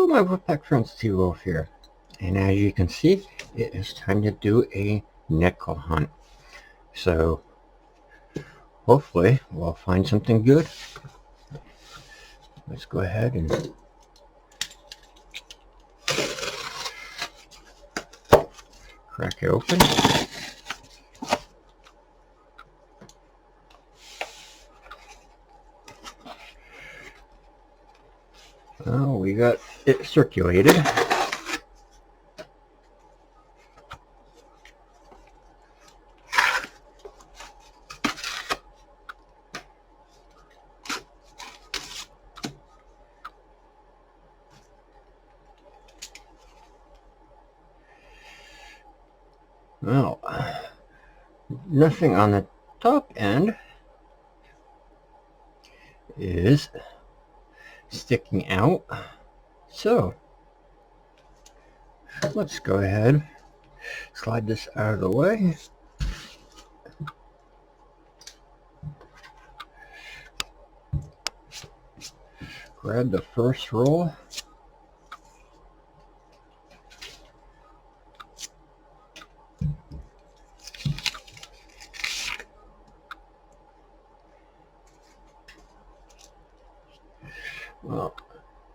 Hello, my Wolfpack friends, T-Wolf here. And as you can see, it is time to do a nickel hunt. So, hopefully, we'll find something good. Let's go ahead and crack it open. Oh, we got it circulated. Well, nothing on the top end is sticking out. So, let's go ahead, slide this out of the way. Grab the first roll. Well,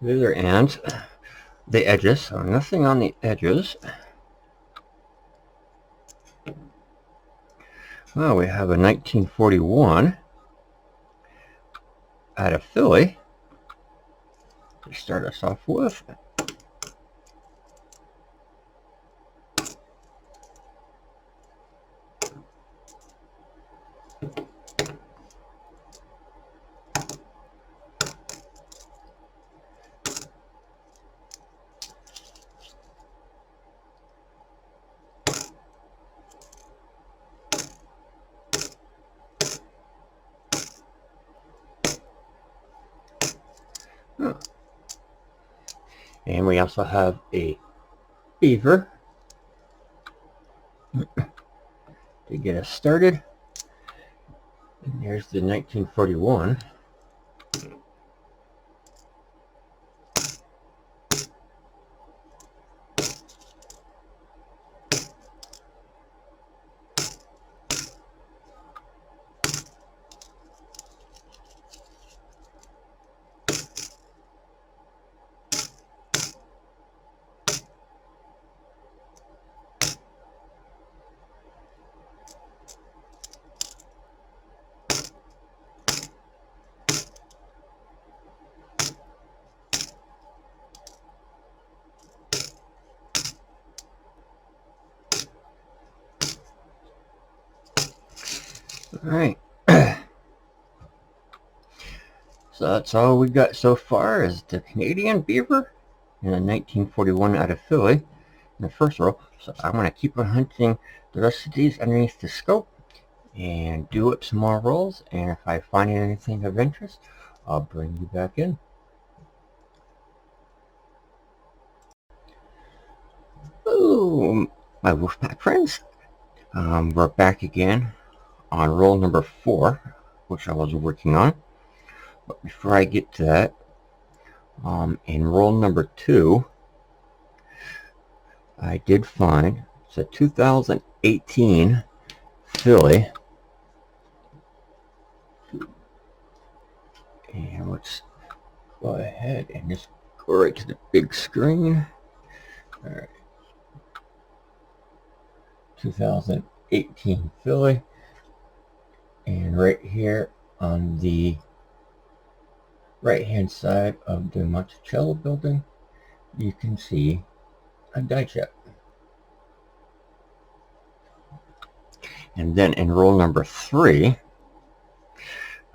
these are ends, the edges, so nothing on the edges. Well, we have a 1941 out of Philly to start us off with. And we also have a beaver to get us started. And here's the 1941. All right. So that's all we got so far is the Canadian beaver and a 1941 out of Philly in the first row. So I'm going to keep on hunting the rest of these underneath the scope and do up some more rolls. And if I find anything of interest, I'll bring you back in. Oh, my Wolfpack friends. We're back again on roll number 4, which I was working on. But before I get to that, in roll number 2, I did find it's a 2018 Philly. And let's go ahead and just go right to the big screen. All right. 2018 Philly. And right here on the right hand side of the Monticello building, you can see a die chip. And then in roll number 3,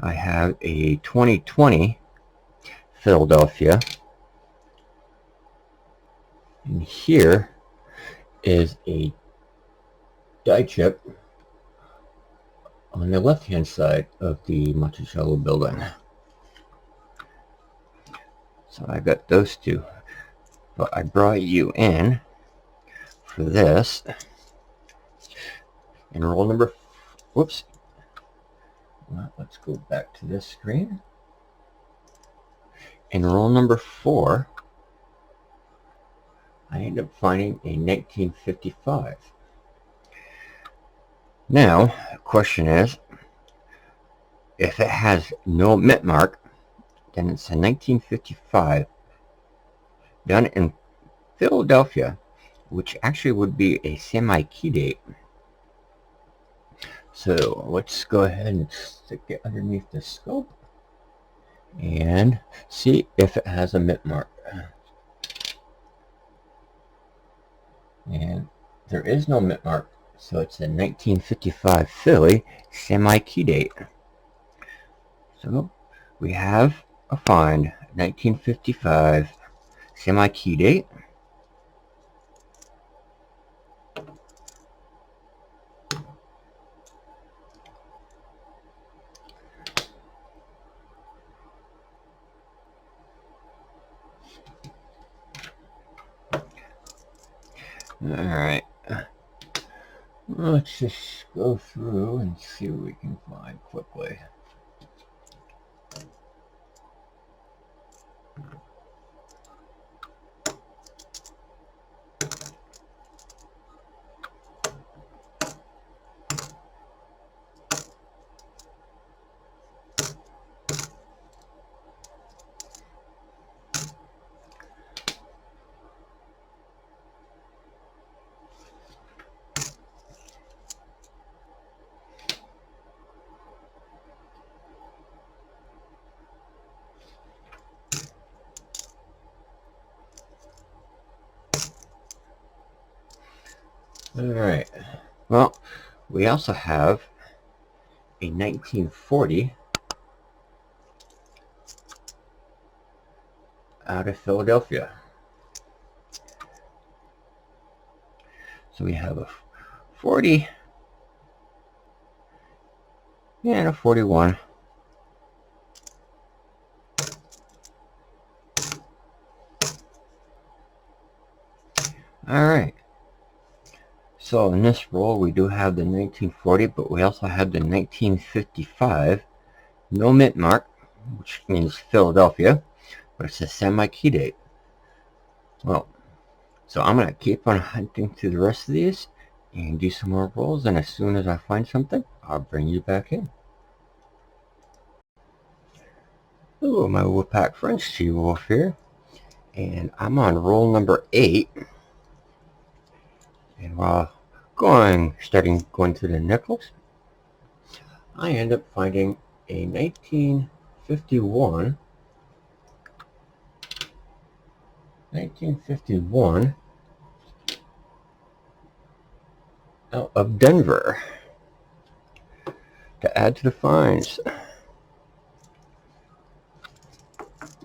I have a 2020 Philadelphia. And here is a die chip on the left hand side of the Monticello building. So I got those two, but I brought you in for this. In roll number, whoops. Well, let's go back to this screen. In roll number 4, I end up finding a 1955. Now, the question is, if it has no mint mark, then it's a 1955 done in Philadelphia, which actually would be a semi-key date. So let's go ahead and stick it underneath the scope and see if it has a mint mark. And there is no mint mark, so it's a 1955 Philly semi-key date. So we have a find, 1955 semi-key date. Alright, let's just go through and see what we can find quickly. Alright, well, we also have a 1940 out of Philadelphia. So we have a 40 and a 41. Alright, so in this roll we do have the 1940, but we also have the 1955. No mint mark, which means Philadelphia, but it's a semi-key date. Well, so I'm going to keep on hunting through the rest of these and do some more rolls, and as soon as I find something, I'll bring you back in. Hello, my Wolfpack friends, T-Wolf here, and I'm on roll number 8. And while going through the nickels, I end up finding a 1951 out of Denver to add to the finds.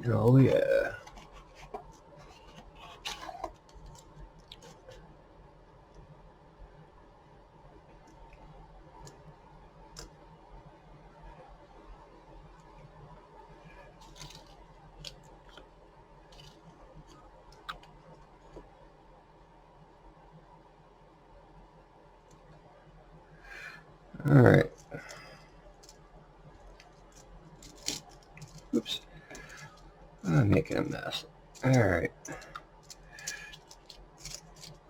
Oh yeah. Alright. Oops. I'm making a mess. Alright.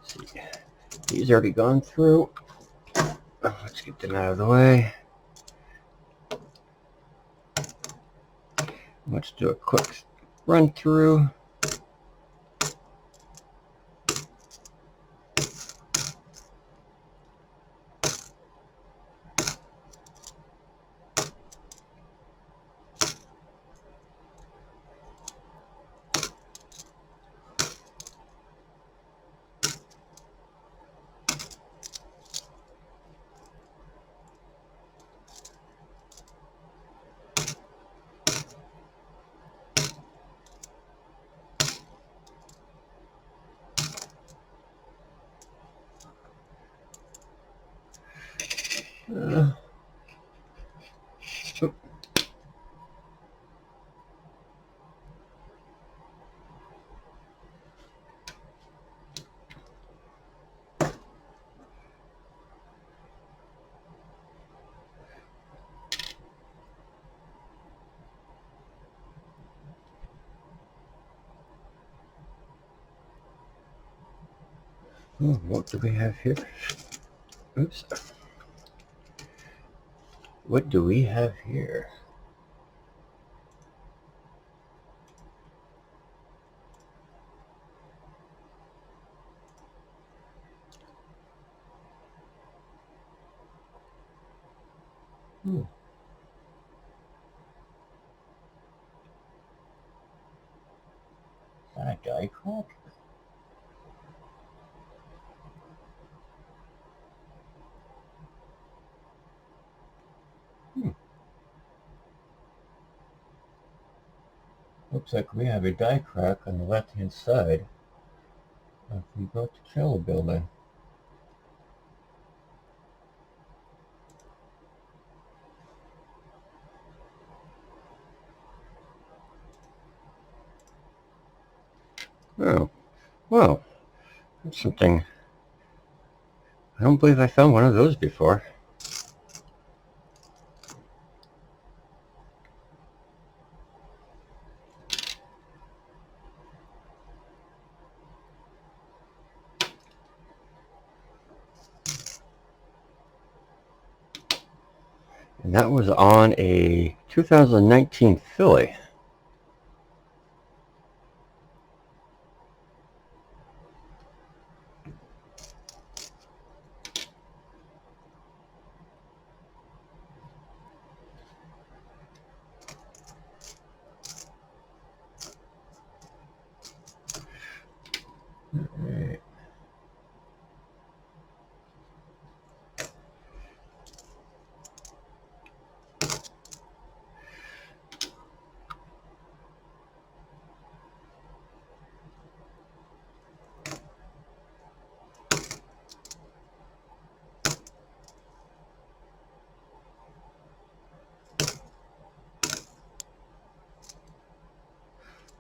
See. These already gone through. Let's get them out of the way. Let's do a quick run through. What do we have here? Oops. What do we have here? Is that a die crack? Looks like we have a die crack on the left-hand side if we go to Cello Building. Oh, well, that's something. I don't believe I found one of those before. And that was on a 2019 Philly. Alright.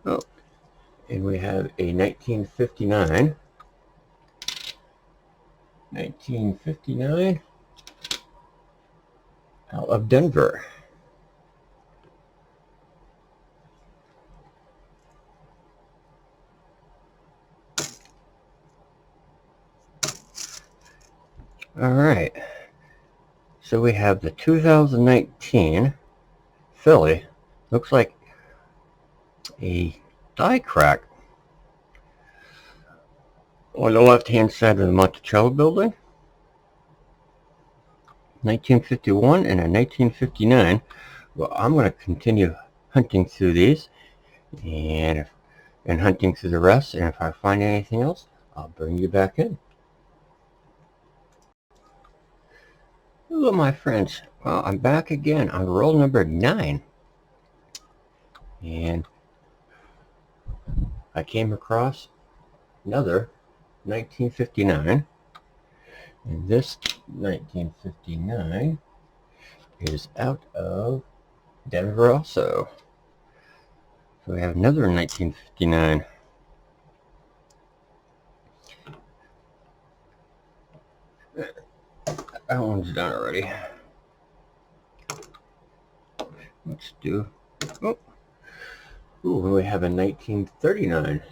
Oh, and we have a 1959. 1959 out of Denver. All right. So we have the 2019 Philly. Looks like a die crack on the left-hand side of the Monticello building. 1951 and a 1959. Well, I'm going to continue hunting through these and hunting through the rest, and if I find anything else, I'll bring you back in. Hello, my friends. Well, I'm back again on roll number 9, and I came across another 1959, and this 1959 is out of Denver also. So we have another 1959. That one's done already. Let's do. Oh, ooh, we have a 1939.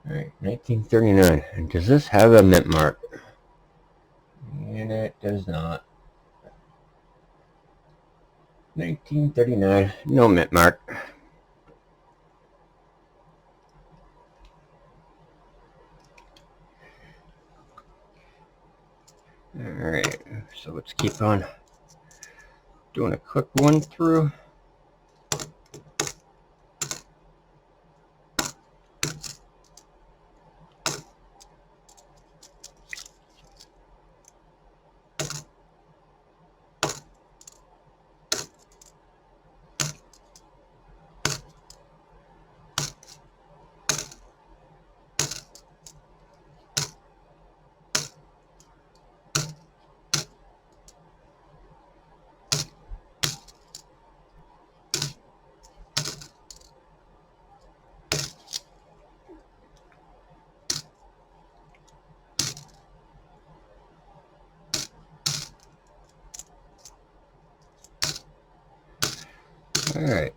All right, 1939. And does this have a mint mark? And it does not. 1939, no mint mark. Alright, so let's keep on doing a quick one through. Alright,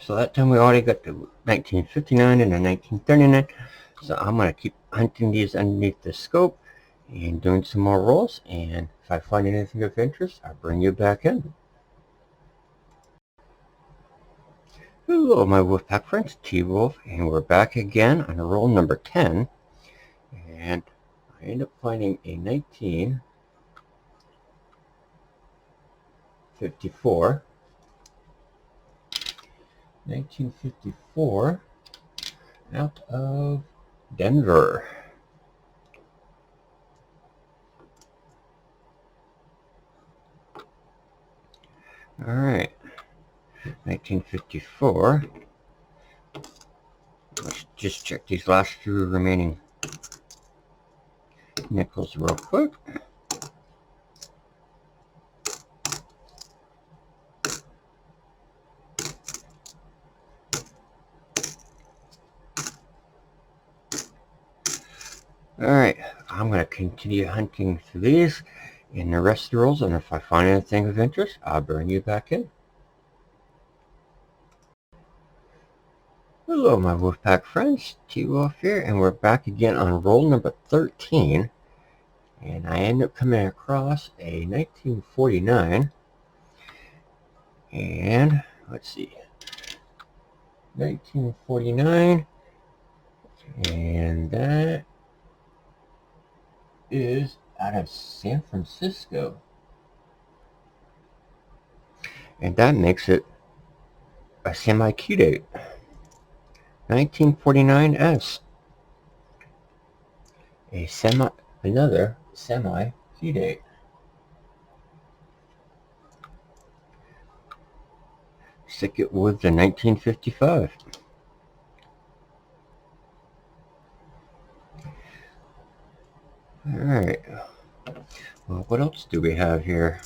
So that time we already got the 1959 and the 1939. So I'm going to keep hunting these underneath the scope and doing some more rolls. And if I find anything of interest, I'll bring you back in. Hello, my Wolfpack friends, T-Wolf, and we're back again on roll number 10. And I end up finding a 1954. 1954 out of Denver. All right, 1954. Let's just check these last few remaining nickels real quick. Alright, I'm going to continue hunting through these in the rest of the rolls, and if I find anything of interest, I'll bring you back in. Hello, my Wolfpack friends, T-Wolf here, and we're back again on roll number 13. And I end up coming across a 1949. And let's see, 1949, and that is out of San Francisco. And that makes it a semi-key date. 1949S. Another semi-key date. Stick it with the 1955. Alright. Well, what else do we have here?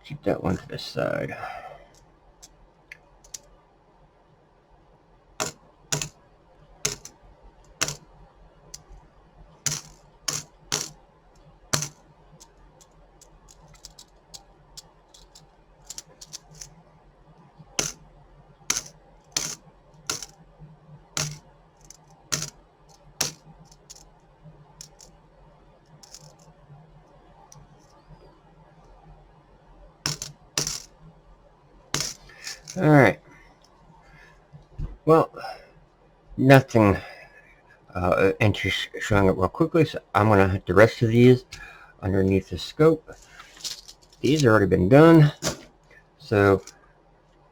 Keep that one to the side. Alright. Well, nothing interest showing up real quickly, so I'm going to hit the rest of these underneath the scope. These have already been done, so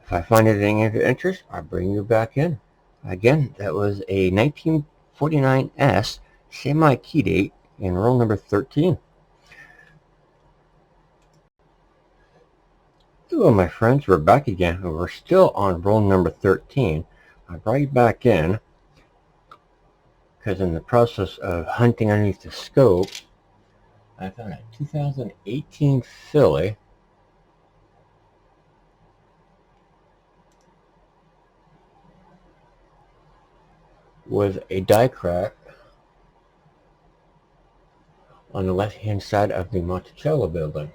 if I find anything of interest, I'll bring you back in. Again, that was a 1949S semi-key date in roll number 13. Hello, my friends, we're back again, and we're still on roll number 13. I brought you back in because in the process of hunting underneath the scope, I found a 2018 filly with a die crack on the left-hand side of the Monticello building.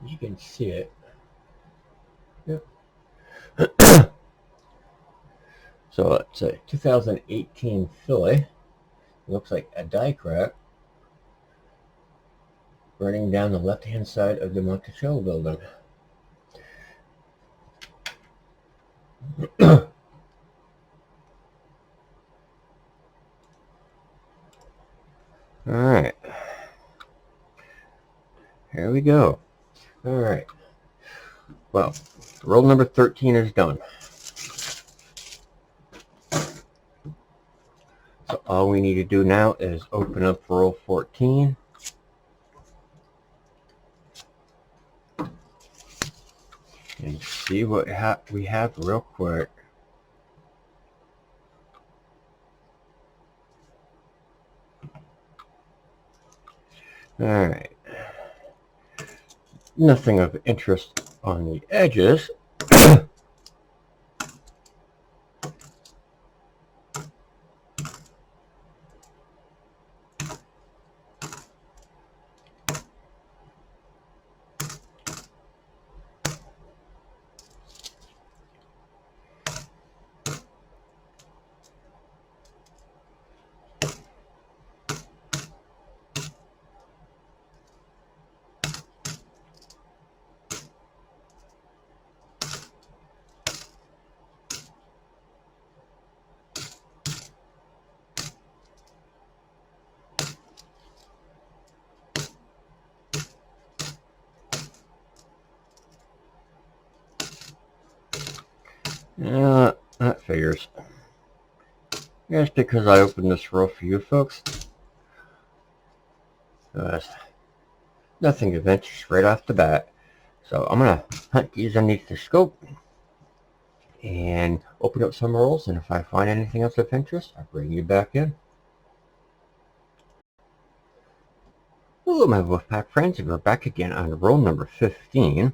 You can see it. Yep. So it's a 2018 filly. Looks like a die crack running down the left-hand side of the Monticello building. Alright. Here we go. Alright. Well, roll number 13 is done. So all we need to do now is open up roll 14. And see what we have real quick. Alright. Nothing of interest on the edges. That figures. That's because I opened this roll for you folks. Nothing of interest right off the bat. So I'm going to hunt these underneath the scope and open up some rolls, and if I find anything else of interest, I'll bring you back in. Hello my Wolfpack friends, and we're back again on roll number 15.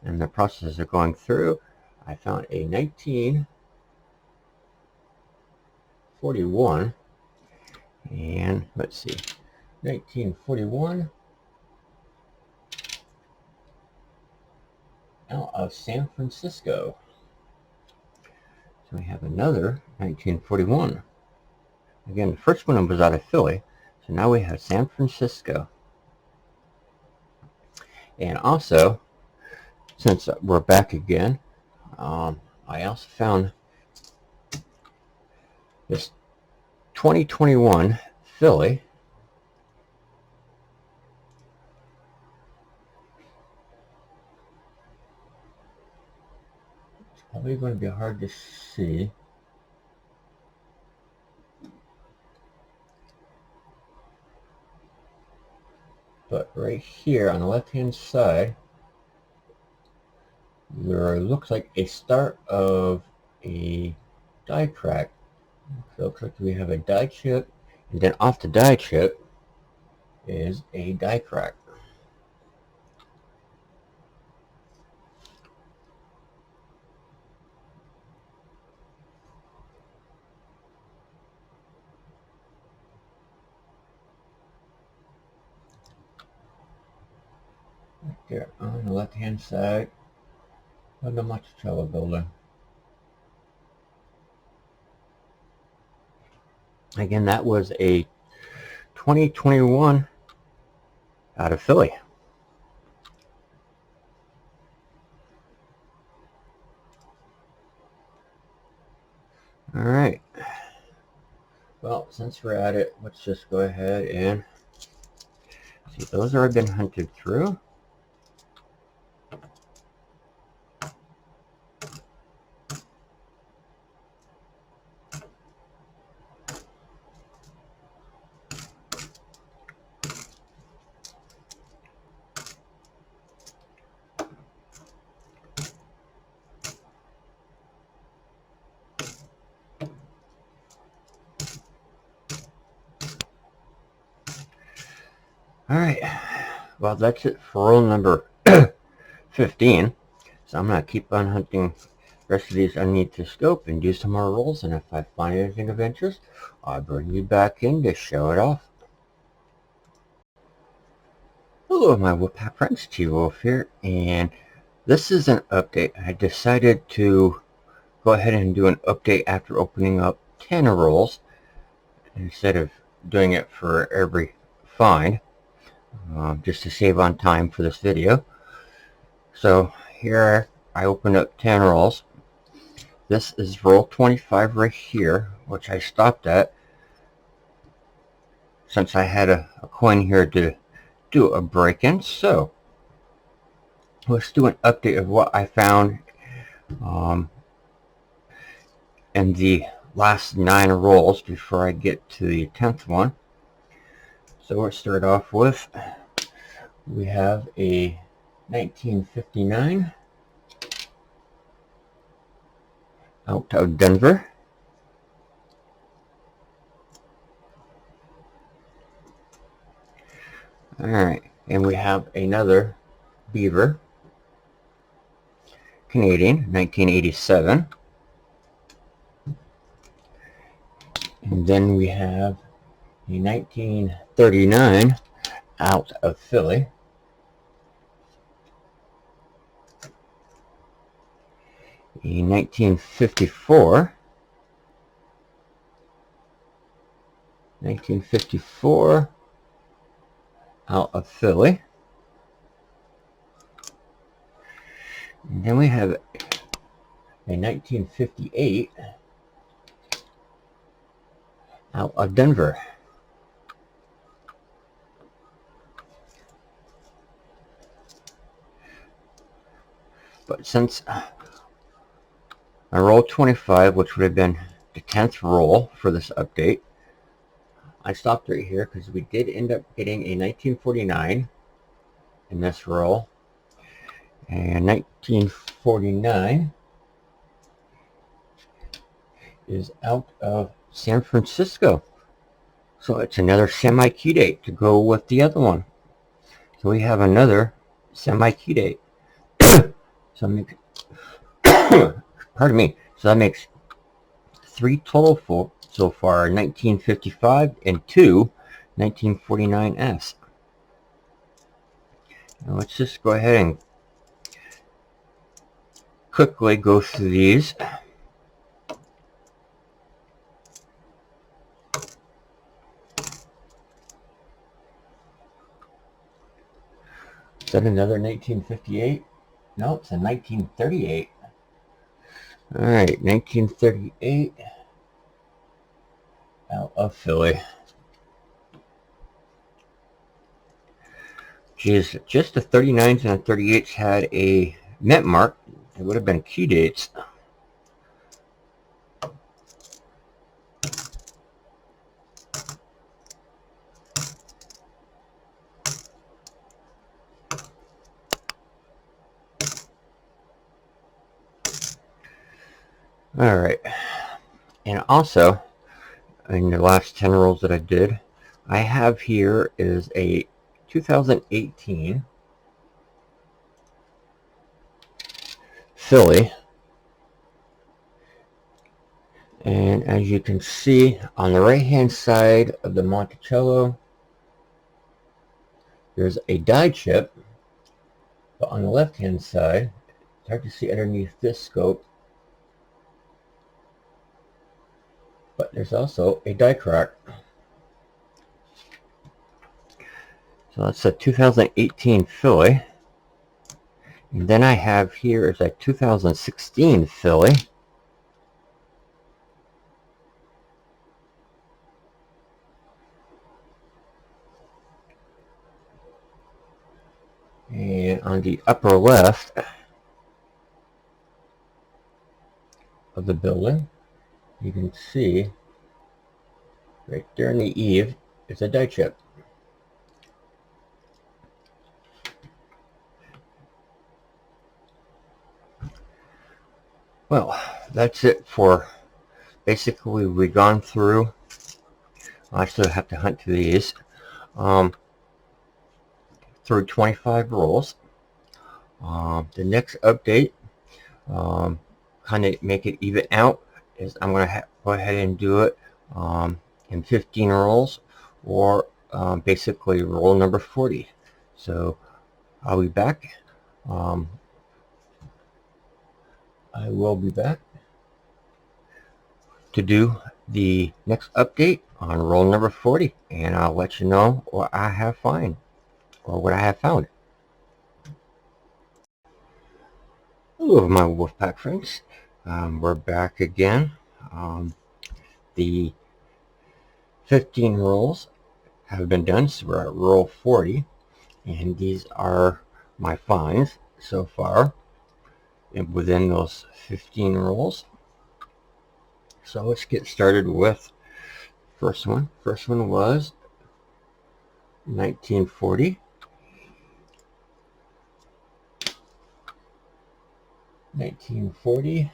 And the process of going through, I found a 1941, and let's see, 1941 out of San Francisco. So we have another 1941. Again, the first one was out of Philly, so now we have San Francisco. And also, since we're back again, I also found this 2021 Philly. It's probably going to be hard to see. But right here on the left-hand side, there looks like a start of a die crack. So it looks like we have a die chip, and then off the die chip is a die crack. Right there on the left-hand side. Not much trouble building. Again, that was a 2021 out of Philly. All right. Well, since we're at it, let's just go ahead and see. Those have been hunted through. All right. Well, that's it for roll number 15. So I'm going to keep on hunting the rest of these underneath the scope and do some more rolls. And if I find anything of interest, I'll bring you back in to show it off. Hello, my Wolfpack friends. T-Wolf here. And this is an update. I decided to go ahead and do an update after opening up 10 rolls instead of doing it for every find, just to save on time for this video. So here I opened up 10 rolls. This is roll 25 right here, which I stopped at since I had a coin here to do a break-in. So let's do an update of what I found in the last 9 rolls before I get to the 10th one. So we'll start off with, we have a 1959 out of Denver. Alright, and we have another beaver, Canadian, 1987. And then we have a 1939 out of Philly. A 1954 out of Philly. And then we have a 1958 out of Denver. But since I rolled 25, which would have been the 10th roll for this update, I stopped right here because we did end up getting a 1949 in this roll. And 1949 is out of San Francisco. So it's another semi-key date to go with the other one. So we have another semi-key date. So pardon me. So that makes 3 total so far, 1955 and 2 1949s. Now let's just go ahead and quickly go through these. Is that another 1958? No, it's a 1938. Alright, 1938 out of Philly. Geez, just the 39s and the 38s had a mint mark. It would have been key dates. Alright, and also in the last 10 rolls that I did, I have here is a 2018 Philly, and as you can see on the right hand side of the Monticello, there's a die chip, but on the left hand side, it's hard to see underneath this scope, but there's also a die crack. So that's a 2018 Philly. And then I have here is a 2016 Philly. And on the upper left of the building, you can see right there in the eave is a die chip. Well, that's it for basically we've gone through. I still have to hunt through these through 25 rolls. The next update, kind of make it even out, is I'm going to go ahead and do it in 15 rolls, or basically roll number 40. So I'll be back. I will be back to do the next update on roll number 40, and I'll let you know what I have found, or what I have found. Hello, my Wolfpack friends. We're back again. The 15 rolls have been done, so we're at roll 40, and these are my finds so far within those 15 rolls. So let's get started with first one. First one was 1940. 1940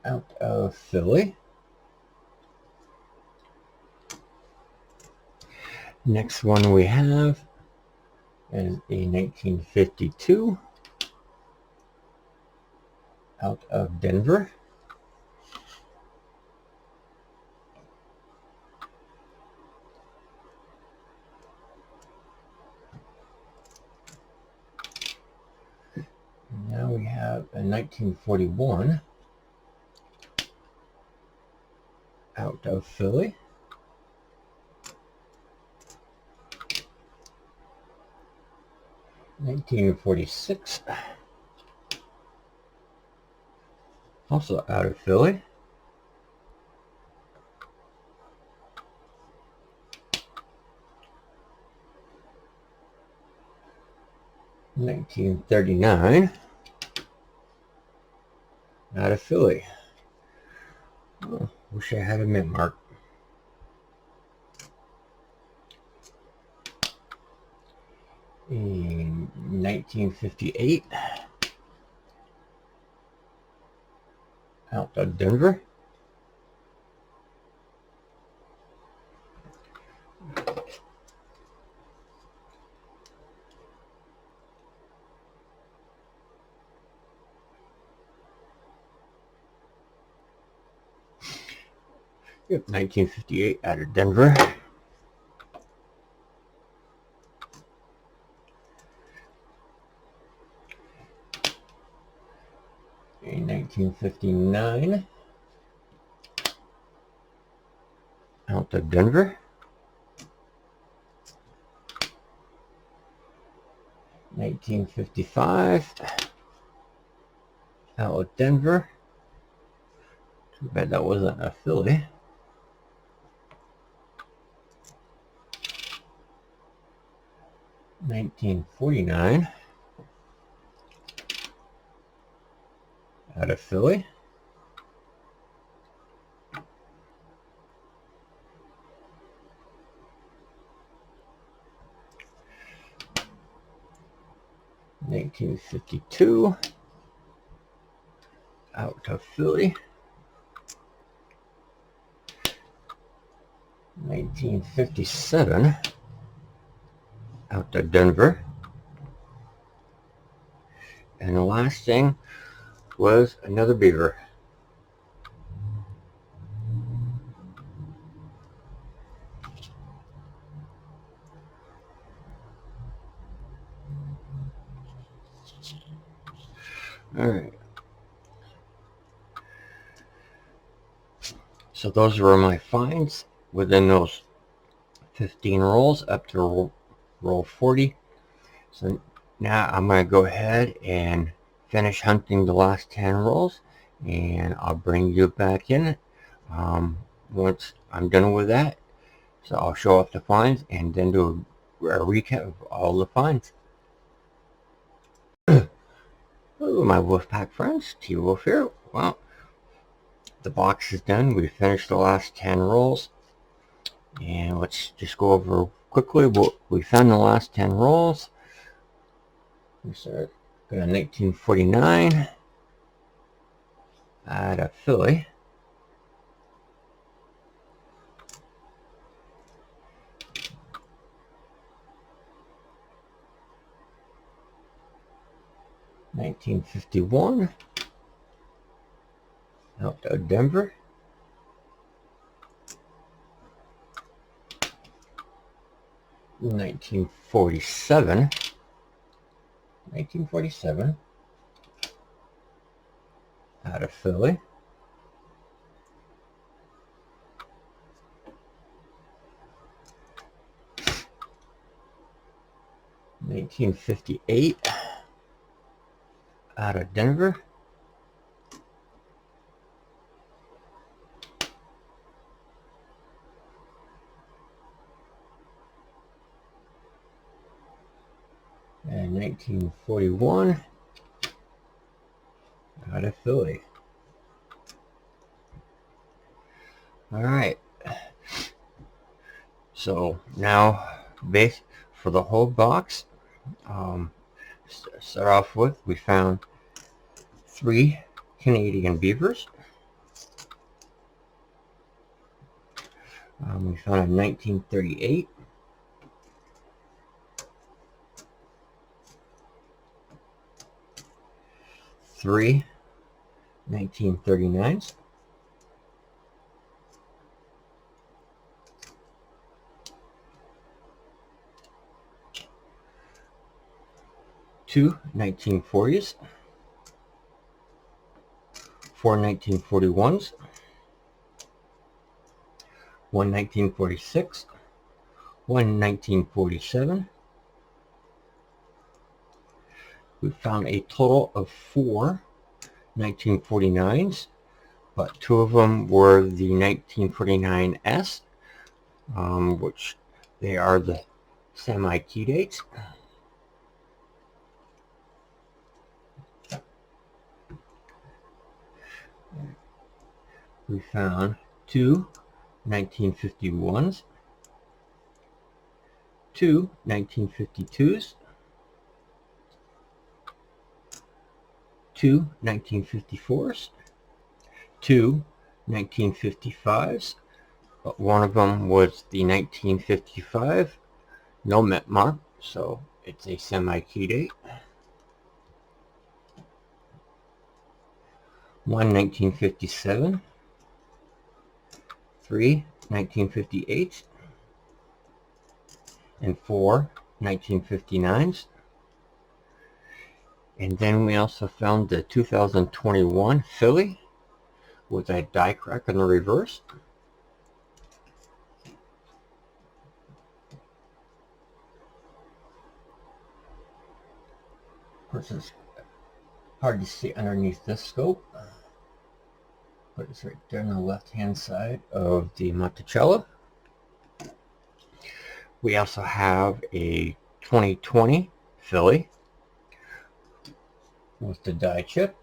out of Philly. Next one we have is a 1952 out of Denver. Now we have a 1941 out of Philly. $1946 also out of Philly. $1939 out of Philly. Oh, wish I had a mint mark. In 1958 out of Denver. Yep, 1958 out of Denver. In 1959 out of Denver. 1955 out of Denver. Too bad that wasn't a Philly. $1949 out of Philly. $1952 out of Philly. 1957 out of Denver. And the last thing was another beaver. All right. So those were my finds within those 15 rolls up to roll 40. So now I'm going to go ahead and finish hunting the last 10 rolls, and I'll bring you back in once I'm done with that. So I'll show off the finds and then do a recap of all the finds. Hello, my Wolfpack friends. T-Wolf here. Well, the box is done. We finished the last 10 rolls. And let's just go over quickly what we found in the last 10 rolls. We start got a 1949 out of Philly. $1951 out of Denver. $1947 out of Philly. $1958 out of Denver. And 1941 out of Philly. All right. So now, base for the whole box. Start off with, we found 3 Canadian beavers. We found a 1938 3 1939s, 2 1940s, 4 1941s, 1 1946, 1 1947. We found a total of 4 1949s, but 2 of them were the 1949S, which they are the semi-key dates. We found 2 1951s, 2 1952s, 2 1954s, 2 1955s, but one of them was the 1955, no met mark, so it's a semi-key date. 1 1957, 3 1958, and 4 1959s. And then we also found the 2021 Philly with a die crack in the reverse. Of course, it's hard to see underneath this scope, but it's right there on the left-hand side of the Monticello. We also have a 2020 Philly with the die chip.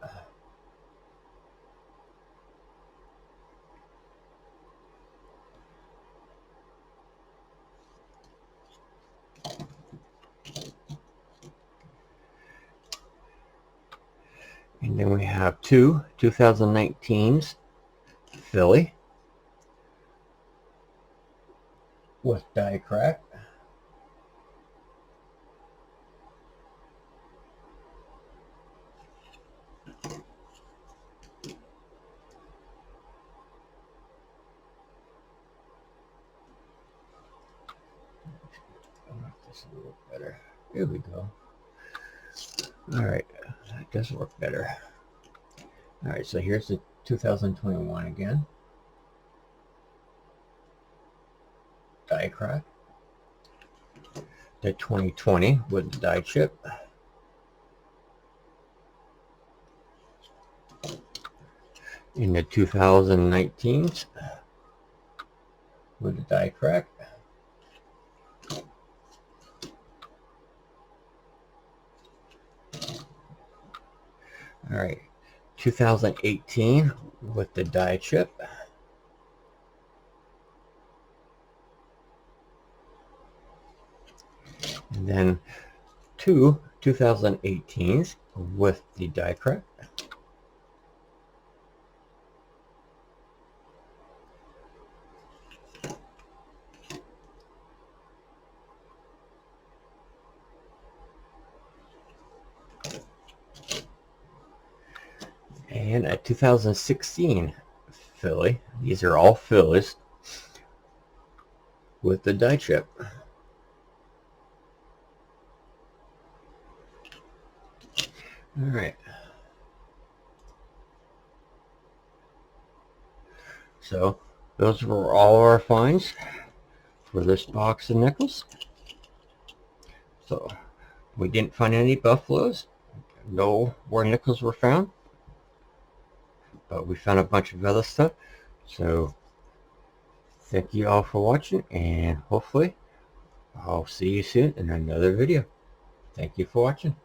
And then we have 2 2019s Philly with die crack. This will work better. Here we go. Alright, that does work better. Alright, so here's the 2021 again. Die crack. The 2020 with the die chip. In the 2019s with the die crack. Alright, 2018 with the die chip. And then 2 2018s with the die crack. And a 2016 Philly. These are all Phillies with the die chip. Alright. So those were all our finds for this box of nickels. So we didn't find any buffaloes. No more nickels were found. But we found a bunch of other stuff. So thank you all for watching, and hopefully I'll see you soon in another video. Thank you for watching.